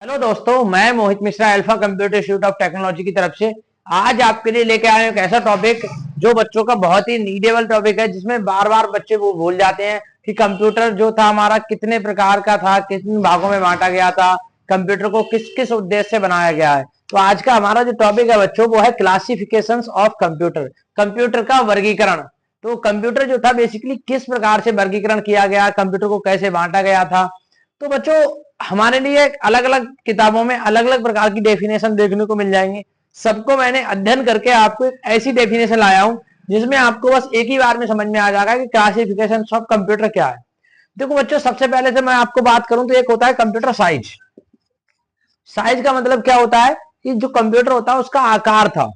Hello दोस्तों, मैं Mohit Mishra Alpha Computer Institute of Technology की तरफ से आज आपके लिए लेके आए हैं एक ऐसा टॉपिक जो बच्चों का बहुत ही नीडेबल टॉपिक है, जिसमें बार बार बच्चे वो भूल जाते हैं कि कंप्यूटर जो था हमारा कितने प्रकार का था, कितने भागों में बांटा गया था, कंप्यूटर को किस किस उद्देश्य से बनाया गया है। तो आज का हमारा जो टॉपिक है बच्चों, वो है क्लासिफिकेशंस ऑफ कंप्यूटर, कंप्यूटर का वर्गीकरण। तो कंप्यूटर जो था बेसिकली किस प्रकार से वर्गीकरण किया गया, कंप्यूटर को कैसे बांटा गया था। तो बच्चों, हमारे लिए अलग अलग किताबों में अलग अलग प्रकार की डेफिनेशन देखने को मिल जाएंगी। सबको मैंने अध्ययन करके आपको एक ऐसी डेफिनेशन लाया हूं जिसमें आपको बस एक ही बार में समझ में आ जाएगा कि क्लासिफिकेशन ऑफ कंप्यूटर क्या है। देखो बच्चों, सबसे पहले से मैं आपको बात करूं तो एक होता है कंप्यूटर साइज। साइज का मतलब क्या होता है कि जो कंप्यूटर होता है उसका आकार था।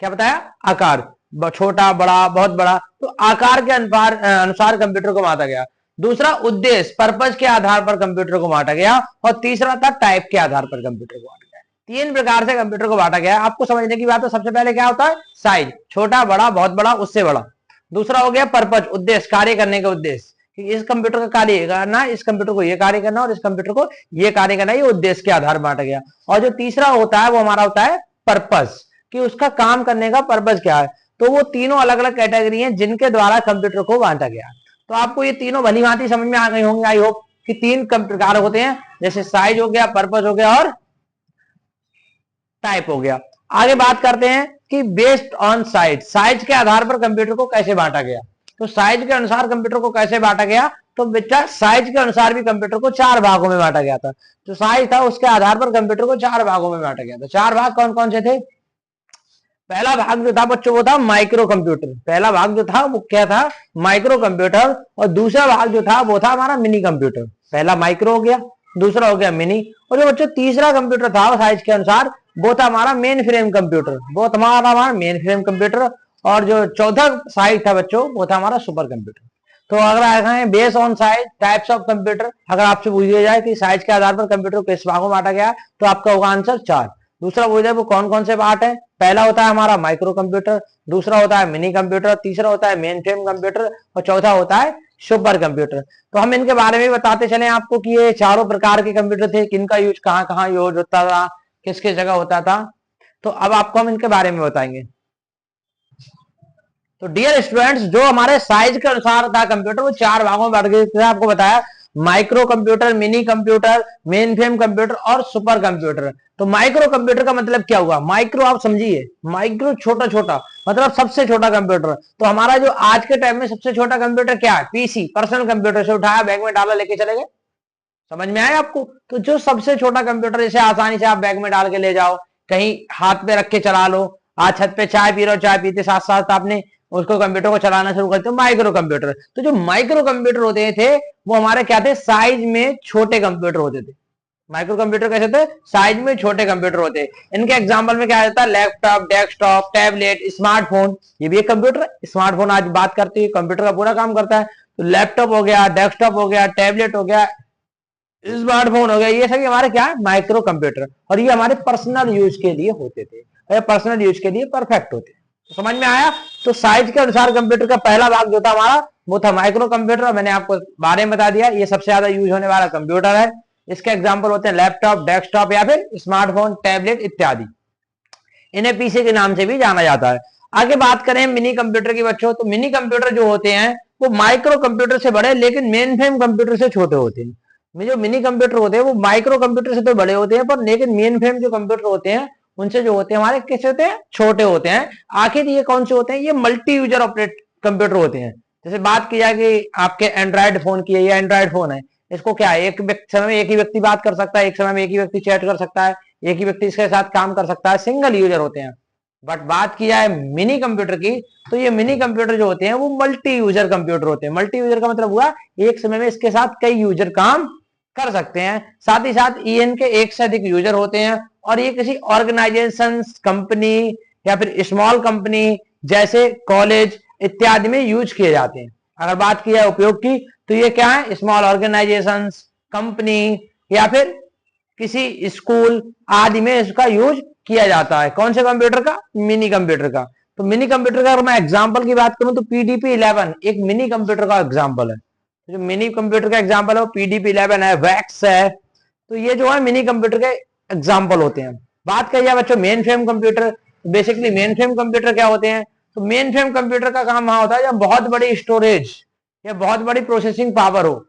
क्या बताया? आकार, छोटा बड़ा बहुत बड़ा, तो आकार के अनुसार कंप्यूटर को बांटा गया। दूसरा उद्देश्य, पर्पज के आधार पर कंप्यूटर को बांटा गया। और तीसरा था टाइप के आधार पर कंप्यूटर को बांटा गया। तीन प्रकार से कंप्यूटर को बांटा गया है। आपको समझने की बात है, सबसे पहले क्या होता है? साइज, छोटा बड़ा बहुत बड़ा उससे बड़ा। दूसरा हो गया पर्पज, उद्देश्य, कार्य करने का उद्देश्य, कि इस कंप्यूटर का कार्य ये करना, इस कंप्यूटर को ये कार्य करना और इस कंप्यूटर को ये कार्य करना, ये उद्देश्य के आधार पर बांटा गया। और जो तीसरा होता है वो हमारा होता है पर्पज, कि उसका काम करने का पर्पज क्या है। तो वो तीनों अलग अलग कैटेगरी हैं जिनके द्वारा कंप्यूटर को बांटा गया। तो आपको ये तीनों भली भांति समझ में आ गई होंगी, आई होप, कि तीन प्रकार होते हैं, जैसे साइज हो गया, पर्पज हो गया और टाइप हो गया। आगे बात करते हैं कि बेस्ड ऑन साइज, साइज के आधार पर कंप्यूटर को कैसे बांटा गया। तो साइज के अनुसार कंप्यूटर को कैसे बांटा गया, तो बेटा साइज के अनुसार भी कंप्यूटर को चार भागों में बांटा गया था। जो साइज था उसके आधार पर कंप्यूटर को चार भागों में बांटा गया था। चार भाग कौन कौन से थे? पहला भाग जो था बच्चों वो था माइक्रो कंप्यूटर। पहला भाग जो था वो क्या था? Micro computer. और दूसरा भाग जो था वो था हमारा मिनी कंप्यूटर। पहला माइक्रो हो गया, दूसरा हो गया मिनी, और जो बच्चों तीसरा कंप्यूटर था साइज के अनुसार वो था हमारा मेन फ्रेम कंप्यूटर। वो था हमारा मेन फ्रेम कंप्यूटर। और जो चौथा साइज था बच्चों वो था हमारा सुपर कंप्यूटर। तो अगर आए base on size types of computer, अगर आपसे पूछ दिया जाए कि साइज के आधार पर कंप्यूटर को किस भागों में बांटा गया, तो आपका होगा आंसर चार। दूसरा वो वो कौन कौन से पार्ट है? पहला होता है हमारा माइक्रो कंप्यूटर, दूसरा होता है मिनी कंप्यूटर, तीसरा होता है मेन फ्रेम कंप्यूटर और चौथा होता है सुपर कंप्यूटर। तो हम इनके बारे में बताते चले आपको कि ये चारों प्रकार के कंप्यूटर थे, किनका यूज कहाँ कहाँ यूज होता था, किस किस जगह होता था। तो अब आपको हम इनके बारे में बताएंगे। तो डियर स्टूडेंट्स, जो हमारे साइज के अनुसार था कंप्यूटर वो चार भागों में बांट गया। आपको बताया micro computer, mini computer, main frame computer और सुपर कंप्यूटर। तो माइक्रो कंप्यूटर का मतलब क्या हुआ? माइक्रो आप समझिए, माइक्रो छोटा छोटा, मतलब सबसे छोटा कंप्यूटर। तो हमारा जो आज के टाइम में सबसे छोटा कंप्यूटर क्या है? PC, personal computer. से उठाया, बैग में डाला, लेके चले गए। समझ में आया आपको? तो जो सबसे छोटा कंप्यूटर, जैसे आसानी से आप बैग में डाल के ले जाओ, कहीं हाथ पे रख के चला लो, आज छत पे चाय पी रहे हो, चाय पीते साथ साथ आपने उसको कंप्यूटर को चलाना शुरू करते हो, माइक्रो कंप्यूटर। तो जो माइक्रो कंप्यूटर होते थे वो हमारे क्या थे? साइज में छोटे कंप्यूटर होते थे। माइक्रो कंप्यूटर कैसे थे? साइज में छोटे कंप्यूटर होते। इनके एग्जांपल में क्या आ जाता है? Laptop, desktop, tablet, smartphone. ये भी एक कंप्यूटर है। स्मार्टफोन आज बात करते हैं कंप्यूटर का पूरा काम करता है। तो लैपटॉप हो गया, डेस्कटॉप हो गया, टैबलेट हो गया, स्मार्टफोन हो गया, ये सभी हमारे क्या है? Micro computer. और ये हमारे पर्सनल यूज के लिए होते थे, और पर्सनल यूज के लिए परफेक्ट होते। तो समझ में आया? तो साइज के अनुसार कंप्यूटर का पहला भाग जो था हमारा वो था माइक्रो कंप्यूटर। मैंने आपको बारे में बता दिया, ये सबसे ज्यादा यूज होने वाला कंप्यूटर है। इसके एग्जाम्पल होते हैं लैपटॉप, डेस्कटॉप या फिर स्मार्टफोन, टैबलेट इत्यादि। इन्हें पीसी के नाम से भी जाना जाता है। आगे बात करें मिनी कंप्यूटर की बच्चों, तो मिनी कंप्यूटर जो होते हैं वो माइक्रो कंप्यूटर से बड़े लेकिन मेन फ्रेम कंप्यूटर से छोटे होते हैं। जो मिनी कंप्यूटर होते हैं वो माइक्रो कंप्यूटर से तो बड़े होते हैं, पर लेकिन मेन फ्रेम जो कंप्यूटर होते हैं उनसे जो होते हैं हमारे कैसे होते हैं? छोटे होते हैं। आखिर ये कौन से होते हैं? ये मल्टी यूजर ऑपरेट कंप्यूटर होते हैं। जैसे बात की जाए कि आपके एंड्रॉइड फोन की है, ये एंड्रॉइड फोन है, इसको क्या है? एक समय में एक ही व्यक्ति बात कर सकता है, एक समय में एक ही व्यक्ति चैट कर सकता है, एक ही व्यक्ति इसके साथ काम कर सकता है, सिंगल यूजर होते हैं। बट बात की जाए मिनी कंप्यूटर की, तो ये मिनी कंप्यूटर जो होते हैं वो मल्टी यूजर कंप्यूटर होते हैं। मल्टी यूजर का मतलब हुआ एक समय में इसके साथ कई यूजर काम कर सकते हैं। साथ ही साथ इनके एक से अधिक यूजर होते हैं, और ये किसी ऑर्गेनाइजेशन, कंपनी या फिर स्मॉल कंपनी जैसे कॉलेज इत्यादि में यूज किए जाते हैं। अगर बात की जाए उपयोग की, तो ये क्या है? स्मॉल ऑर्गेनाइजेशन, कंपनी या फिर किसी स्कूल आदि में इसका यूज किया जाता है। कौन से कंप्यूटर का? मिनी कंप्यूटर का। तो मिनी कंप्यूटर का अगर मैं एग्जांपल की बात करूं तो पीडीपी 11 एक मिनी कंप्यूटर का एग्जांपल है। जो मिनी कंप्यूटर का एग्जांपल है वो पीडीपी 11 है, वैक्स है। तो ये जो है मिनी कंप्यूटर के एग्जाम्पल होते हैं। बात करिए जाए बच्चों main frame computer, basically main frame computer क्या होते हैं? तो मेन फ्रेम कंप्यूटर का काम वहां होता है जब बहुत बड़ी स्टोरेज या बहुत बड़ी प्रोसेसिंग पावर हो।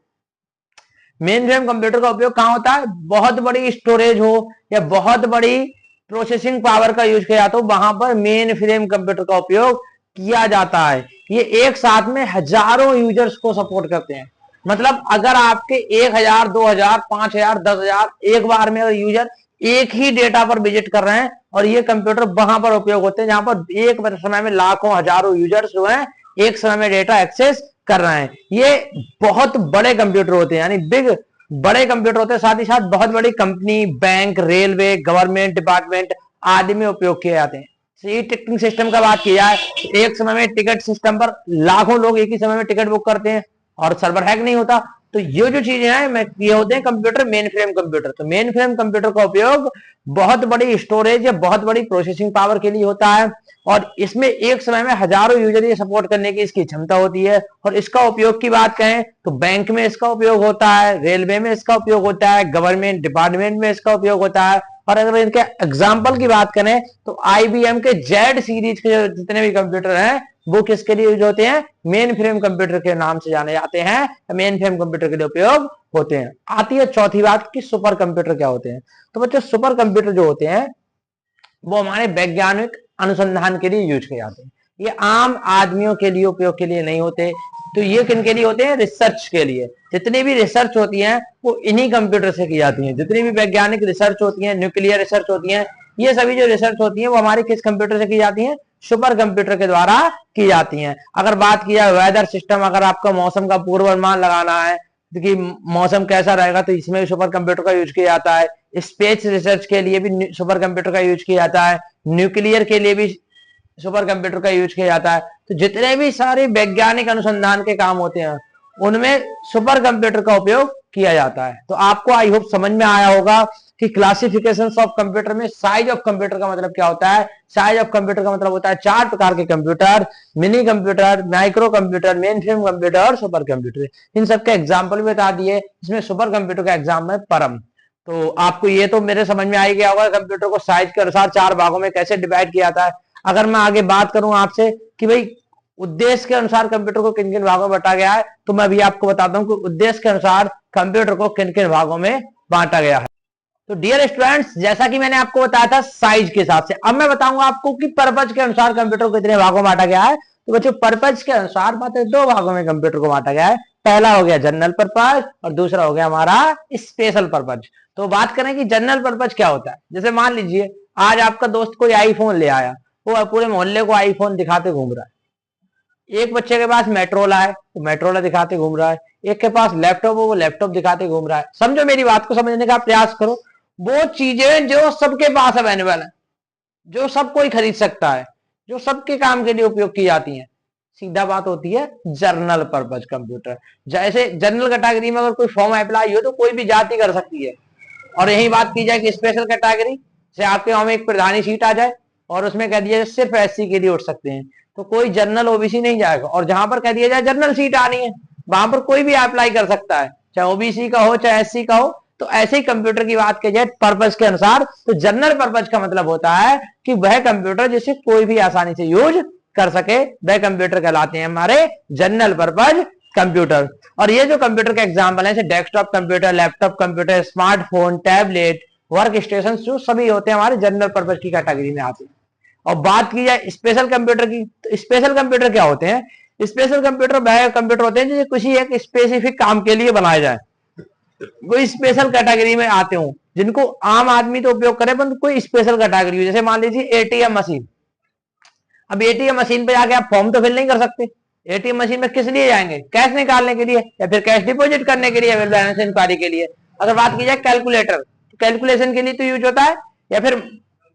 मेन फ्रेम कंप्यूटर का उपयोग कहां होता है? बहुत बड़ी स्टोरेज हो या बहुत बड़ी प्रोसेसिंग पावर का यूज किया जाता हो, वहां पर मेन फ्रेम कंप्यूटर का उपयोग किया जाता है। ये एक साथ में हजारों यूजर्स को सपोर्ट करते हैं। मतलब अगर आपके 1000, 2000, 5000, 10,000 एक बार में अगर यूजर एक ही डेटा पर विजिट कर रहे हैं, और ये कंप्यूटर वहां पर उपयोग होते हैं जहां पर एक समय में लाखों हजारों यूजर्स जो हैं एक समय में डेटा एक्सेस कर रहे हैं। ये बहुत बड़े कंप्यूटर होते हैं, यानी बिग बड़े कंप्यूटर होते हैं। साथ ही साथ बहुत बड़ी company, bank, railway, government department आदि में उपयोग किए जाते हैं। ई टिकटिंग सिस्टम का बात की जाए, एक समय में टिकट सिस्टम पर लाखों लोग एक ही समय में टिकट बुक करते हैं और सर्वर हैक नहीं होता। तो ये जो चीजें हैं ये होते हैं कंप्यूटर, मेन फ्रेम कंप्यूटर। तो मेन फ्रेम कंप्यूटर का उपयोग बहुत बड़ी स्टोरेज या बहुत बड़ी प्रोसेसिंग पावर के लिए होता है, और इसमें एक समय में हजारों यूजर ये सपोर्ट करने की इसकी क्षमता होती है। और इसका उपयोग की बात करें तो बैंक में इसका उपयोग होता है, रेलवे में इसका उपयोग होता है, गवर्नमेंट डिपार्टमेंट में इसका उपयोग होता है। और अगर इनके एग्जाम्पल की बात करें तो आईबीएम के जेड सीरीज के जितने भी कंप्यूटर हैं वो किसके लिए यूज होते हैं? मेन फ्रेम कंप्यूटर के नाम से जाने जाते हैं, मेन फ्रेम कंप्यूटर के लिए उपयोग होते हैं। आती है चौथी बात कि सुपर कंप्यूटर क्या होते हैं। तो बच्चों सुपर कंप्यूटर जो होते हैं वो हमारे वैज्ञानिक अनुसंधान के लिए यूज किए जाते हैं। ये आम आदमियों के लिए उपयोग के लिए नहीं होते। तो ये किन के लिए होते हैं? रिसर्च के लिए। जितनी भी रिसर्च होती है वो इन्हीं कंप्यूटर से की जाती है। जितनी भी वैज्ञानिक रिसर्च होती है, न्यूक्लियर रिसर्च होती है, ये सभी जो रिसर्च होती है वो हमारे किस कंप्यूटर से की जाती है? सुपर कंप्यूटर के द्वारा की जाती हैं। अगर बात की जाए वेदर सिस्टम, अगर आपका मौसम का पूर्वानुमान लगाना है कि मौसम कैसा रहेगा, तो इसमें भी सुपर कंप्यूटर का यूज किया जाता है। स्पेस रिसर्च के लिए भी सुपर कंप्यूटर का यूज किया जाता है। न्यूक्लियर के लिए भी सुपर कंप्यूटर का यूज किया जाता है। तो जितने भी सारे वैज्ञानिक अनुसंधान के काम होते हैं उनमें सुपर कंप्यूटर का उपयोग किया जाता है। तो आपको आई होप समझ में आया होगा कि क्लासिफिकेशन ऑफ कंप्यूटर में साइज ऑफ कंप्यूटर का मतलब क्या होता है। साइज ऑफ कंप्यूटर का मतलब होता है 4 प्रकार के computer: mini computer, micro computer, main frame computer और सुपर कंप्यूटर। इन सबके एग्जाम्पल भी बता दिए। इसमें सुपर कंप्यूटर का एग्जाम है परम। तो आपको ये तो मेरे समझ में आ ही गया होगा कंप्यूटर को साइज के अनुसार 4 भागों में कैसे डिवाइड किया जाता है। अगर मैं आगे बात करूं आपसे कि भाई उद्देश्य के अनुसार कंप्यूटर को किन किन भागों में बांटा गया है, तो मैं अभी आपको बताता हूं कि उद्देश्य के अनुसार कंप्यूटर को किन किन भागों में बांटा गया है। तो डियर स्टूडेंट्स, जैसा कि मैंने आपको बताया था साइज के हिसाब से, अब मैं बताऊंगा आपको कि पर्पज के अनुसार कंप्यूटर को कितने भागों में बांटा गया है। तो बच्चों पर्पज के अनुसार बात है 2 भागों में कंप्यूटर को बांटा गया है। पहला हो गया जनरल पर्पज और दूसरा हो गया हमारा स्पेशल पर्पज। तो बात करें कि जनरल पर्पज क्या होता है। जैसे मान लीजिए आज आपका दोस्त कोई आईफोन ले आया, वो पूरे मोहल्ले को आईफोन दिखाते घूम रहा है। एक बच्चे के पास मेट्रोला है, तो मेट्रोला दिखाते घूम रहा है। एक के पास लैपटॉप है, वो लैपटॉप दिखाते घूम रहा है। समझो, मेरी बात को समझने का प्रयास करो। वो चीजें जो सबके पास अवेलेबल है, जो सब कोई खरीद सकता है, जो सबके काम के लिए उपयोग की जाती हैं, सीधा बात होती है जनरल पर्पज कंप्यूटर। जैसे जनरल कैटेगरी में अगर कोई फॉर्म अप्लाई हो तो कोई भी जाति कर सकती है। और यही बात की जाए कि स्पेशल कैटेगरी से आपके गांव में एक प्रधानी सीट आ जाए और उसमें कह दिया जाए सिर्फ एससी के लिए उठ सकते हैं, तो कोई जनरल ओबीसी नहीं जाएगा। और जहां पर कह दिया जाए जनरल सीट आनी है, वहां पर कोई भी अप्लाई कर सकता है, चाहे ओबीसी का हो चाहे एससी का हो। तो ऐसे ही कंप्यूटर की बात की जाए पर्पज के अनुसार, तो जनरल पर्पज का मतलब होता है कि वह कंप्यूटर जिसे कोई भी आसानी से यूज कर सके, वह कंप्यूटर कहलाते हैं हमारे जनरल पर्पज कंप्यूटर। और ये जो कंप्यूटर के एग्जाम्पल है, desktop computer, laptop computer, smartphone, tablet, work station, जो सभी होते हैं हमारे जनरल पर्पज की कैटेगरी में आते हैं। और बात की जाए स्पेशल कंप्यूटर की, तो स्पेशल कंप्यूटर क्या होते हैं? स्पेशल कंप्यूटर वह कंप्यूटर होते हैं जो किसी एक स्पेसिफिक काम के लिए बनाए जाए, कोई स्पेशल कैटेगरी में आते हो, जिनको आम आदमी तो उपयोग करे परंतु कोई स्पेशल कैटेगरी हो। जैसे मान लीजिए एटीएम मशीन। अब एटीएम मशीन पे जाके आप फॉर्म तो फिल नहीं कर सकते। एटीएम मशीन में किस लिए जाएंगे? कैश निकालने के लिए, या फिर कैश डिपॉजिट करने के लिए, या फिर बैलेंस इंक्वायरी के लिए। अगर बात की जाए कैलकुलेटर, तो कैलकुलेशन के लिए तो यूज होता है। या फिर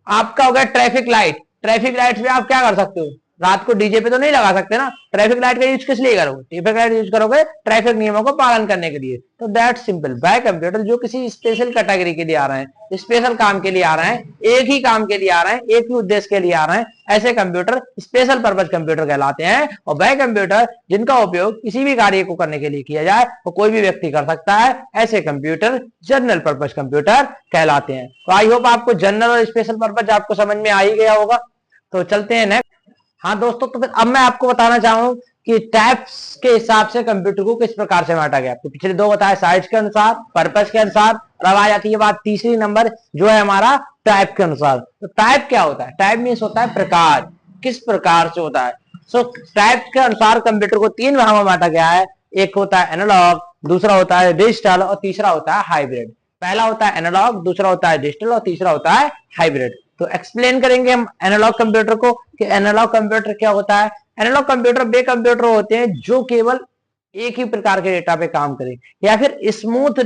आपका हो गया ट्रैफिक लाइट। ट्रैफिक लाइट में आप क्या कर सकते हो? रात को डीजे पे तो नहीं लगा सकते ना। ट्रैफिक लाइट का यूज किस लिए करोगे? ट्रैफिक लाइट यूज करोगे ट्रैफिक नियमों को पालन करने के लिए। तो दैट सिंपल। वह कंप्यूटर जो किसी स्पेशल कैटेगरी के लिए आ रहे हैं, स्पेशल काम के लिए आ रहे हैं, एक ही काम के लिए आ रहे हैं, एक ही उद्देश्य के लिए आ रहे हैं, ऐसे कंप्यूटर स्पेशल पर्पज कंप्यूटर कहलाते हैं। और वह कंप्यूटर जिनका उपयोग किसी भी कार्य को करने के लिए किया जाए वो कोई भी व्यक्ति कर सकता है, ऐसे कंप्यूटर जनरल पर्पज कंप्यूटर कहलाते हैं। तो आई होप आपको जनरल और स्पेशल पर्पज आपको समझ में आ ही गया होगा। तो चलते हैं नेक्स्ट। हाँ दोस्तों, तो फिर अब मैं आपको बताना चाहूँ कि टाइप्स के हिसाब से कंप्यूटर को किस प्रकार से बांटा गया। तो पिछले दो बताया साइज के अनुसार, पर्पस के अनुसार। अब आ जाती है बात तीसरी नंबर जो है हमारा टाइप के अनुसार। तो टाइप क्या होता है? टाइप मीन्स होता है प्रकार, किस प्रकार से होता है। सो टाइप के अनुसार कंप्यूटर को तीन भागों में बांटा गया है। एक होता है एनालॉग, दूसरा होता है डिजिटल और तीसरा होता है हाइब्रिड। पहला होता है एनालॉग, दूसरा होता है डिजिटल और तीसरा होता है हाइब्रिड। तो एक्सप्लेन करेंगे हम एनालॉग कंप्यूटर को कि एनालॉग कंप्यूटर क्या होता है। एनालॉग कंप्यूटर वे कंप्यूटर होते हैं जो केवल एक ही प्रकार के डेटा पे काम करें या फिर स्मूथ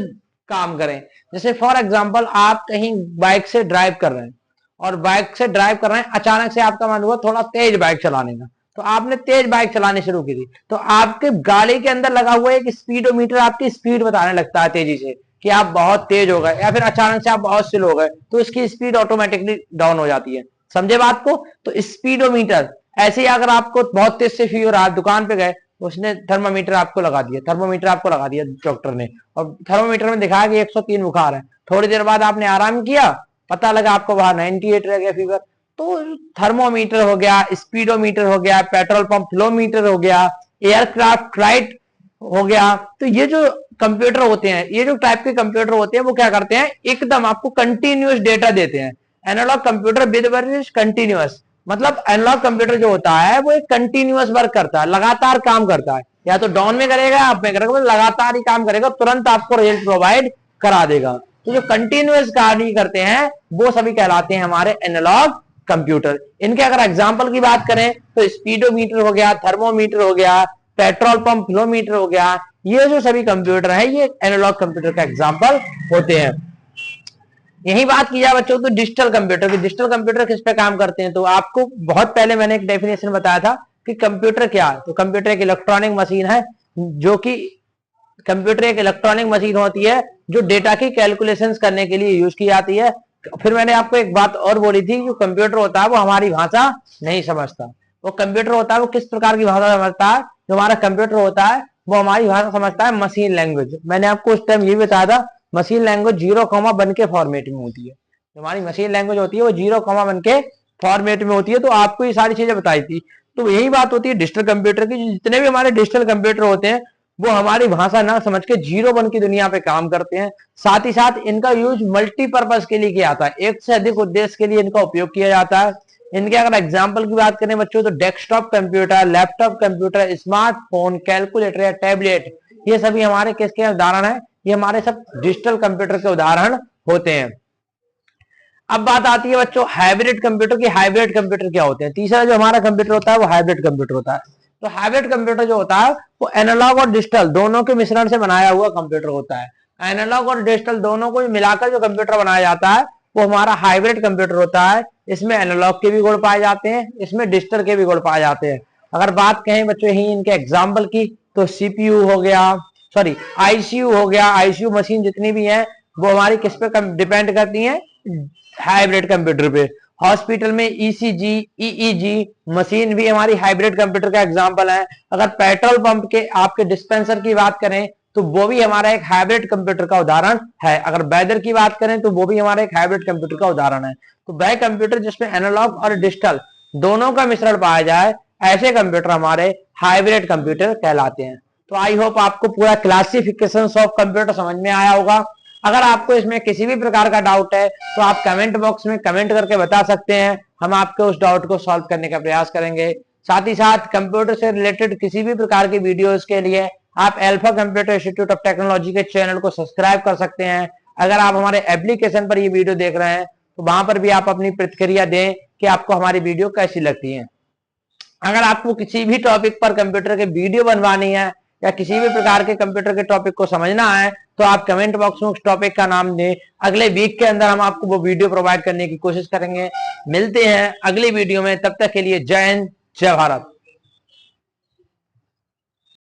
काम करें। जैसे फॉर एग्जांपल आप कहीं बाइक से ड्राइव कर रहे हैं और बाइक से ड्राइव कर रहे हैं, अचानक से आपका मन हुआ थोड़ा तेज बाइक चलाने का, तो आपने तेज बाइक चलानी शुरू की थी, तो आपके गाड़ी के अंदर लगा हुआ एक स्पीडोमीटर आपकी स्पीड बताने लगता है तेजी से कि आप बहुत तेज हो गए, या फिर अचानक से आप बहुत स्लो हो गए, तो इसकी स्पीड ऑटोमेटिकली डाउन हो जाती है। समझे बात को? तो स्पीडोमीटर ऐसे ही अगर आपको बहुत तेज से फीवर आ, दुकान पे गए, उसने थर्मामीटर आपको लगा दिया डॉक्टर ने, और थर्मामीटर में दिखाया कि 103 बुखार है। थोड़ी देर बाद आपने आराम किया, पता लगा आपको वहां 98 रह गया फीवर। तो थर्मोमीटर हो गया, स्पीडोमीटर हो गया, पेट्रोल पंप फ्लोमीटर हो गया, एयरक्राफ्ट फ्लाइट हो गया। तो ये जो कंप्यूटर होते हैं, ये जो टाइप के कंप्यूटर होते हैं वो क्या करते हैं, एकदम आपको कंटिन्यूअस डेटा देते हैं। एनालॉग कंप्यूटर विद कंटिन्यूअस, मतलब एनालॉग कंप्यूटर जो होता है वो एक कंटिन्यूअस वर्क करता है, लगातार काम करता है। या तो डाउन में करेगा, अप में करेगा, लगातार ही काम करेगा, तुरंत आपको रिजल्ट प्रोवाइड करा देगा। तो जो कंटिन्यूअस कार्य करते हैं वो सभी कहलाते हैं हमारे एनालॉग कंप्यूटर। इनके अगर एग्जाम्पल की बात करें तो स्पीडोमीटर हो गया, थर्मोमीटर हो गया, पेट्रोल पंप फ्लोमीटर हो गया, ये जो सभी कंप्यूटर है ये एनालॉग कंप्यूटर का एग्जाम्पल होते हैं। यही बात की जाए बच्चों तो डिजिटल कंप्यूटर की, डिजिटल कंप्यूटर किस पे काम करते हैं। तो आपको बहुत पहले मैंने एक डेफिनेशन बताया था कि कंप्यूटर क्या है। तो कंप्यूटर एक इलेक्ट्रॉनिक मशीन है, जो कि कंप्यूटर एक इलेक्ट्रॉनिक मशीन होती है जो डेटा की कैलकुलेशंस करने के लिए यूज की जाती है। फिर मैंने आपको एक बात और बोली थी, जो कंप्यूटर होता है वो हमारी भाषा नहीं समझता। वो कंप्यूटर होता है वो किस प्रकार की भाषा समझता है, जो हमारा कंप्यूटर होता है वो हमारी भाषा समझता है, मशीन लैंग्वेज। मैंने आपको उस टाइम ये बताया था, मशीन लैंग्वेज 0,1 के फॉर्मेट में होती है। जो हमारी मशीन लैंग्वेज होती है वो 0,1 के फॉर्मेट में होती है। तो आपको ये सारी चीजें बताई थी। तो यही बात होती है डिजिटल कंप्यूटर की, जितने भी हमारे डिजिटल कंप्यूटर होते हैं वो हमारी भाषा ना समझ के 0,1 की दुनिया पे काम करते हैं। साथ ही साथ इनका यूज मल्टीपर्पज के लिए किया जाता है, एक से अधिक उद्देश्य के लिए इनका उपयोग किया जाता है। इनके अगर एग्जाम्पल की बात करें बच्चों तो desktop computer, laptop computer, smartphone, calculator या टैबलेट, ये सभी हमारे किसके उदाहरण है, ये हमारे सब डिजिटल कंप्यूटर के उदाहरण होते हैं। अब बात आती है बच्चों हाइब्रिड कंप्यूटर की। हाइब्रिड कंप्यूटर क्या होते हैं? तीसरा जो हमारा कंप्यूटर होता है वो हाइब्रिड कंप्यूटर होता है। तो हाइब्रिड कंप्यूटर जो होता है वो एनालॉग और डिजिटल दोनों के मिश्रण से बनाया हुआ कंप्यूटर होता है। एनालॉग और डिजिटल दोनों को मिलाकर जो कंप्यूटर बनाया जाता है वो हमारा हाइब्रिड कंप्यूटर होता है। इसमें एनालॉग के भी गुण पाए जाते हैं, इसमें डिजिटल के भी गुण पाए जाते हैं। अगर बात कहें बच्चों यही इनके एग्जाम्पल की तो सीपीयू हो गया, सॉरी आईसीयू हो गया। आईसीयू मशीन जितनी भी है वो हमारी किस पे डिपेंड करती है, हाइब्रिड कंप्यूटर पे। हॉस्पिटल में ईसीजी, ईईजी मशीन भी हमारी हाइब्रिड कंप्यूटर का एग्जांपल है। अगर पेट्रोल पंप के आपके डिस्पेंसर की बात करें तो वो भी हमारा एक हाइब्रिड कंप्यूटर का उदाहरण है। अगर वेदर की बात करें तो वो भी हमारा एक हाइब्रिड कंप्यूटर का उदाहरण है। तो वह कंप्यूटर जिसमें एनालॉग और डिजिटल दोनों का मिश्रण पाया जाए, ऐसे कंप्यूटर हमारे हाइब्रिड कंप्यूटर कहलाते हैं। तो आई होप आपको पूरा क्लासिफिकेशन ऑफ कंप्यूटर समझ में आया होगा। अगर आपको इसमें किसी भी प्रकार का डाउट है तो आप कमेंट बॉक्स में कमेंट करके बता सकते हैं, हम आपके उस डाउट को सॉल्व करने का प्रयास करेंगे। साथ ही साथ कंप्यूटर से रिलेटेड किसी भी प्रकार की वीडियोस के लिए आप alpha Computer Institute of technology के चैनल को सब्सक्राइब कर सकते हैं। अगर आप हमारे एप्लीकेशन पर ये वीडियो देख रहे हैं तो वहां पर भी आप अपनी प्रतिक्रिया दें कि आपको हमारी वीडियो कैसी लगती है। अगर आपको किसी भी टॉपिक पर कंप्यूटर के वीडियो बनवानी है या किसी भी प्रकार के कंप्यूटर के टॉपिक को समझना है तो आप कमेंट बॉक्स में उस टॉपिक का नाम दें। अगले वीक के अंदर हम आपको वो वीडियो प्रोवाइड करने की कोशिश करेंगे। मिलते हैं अगली वीडियो में, तब तक के लिए जय हिंद, जय भारत।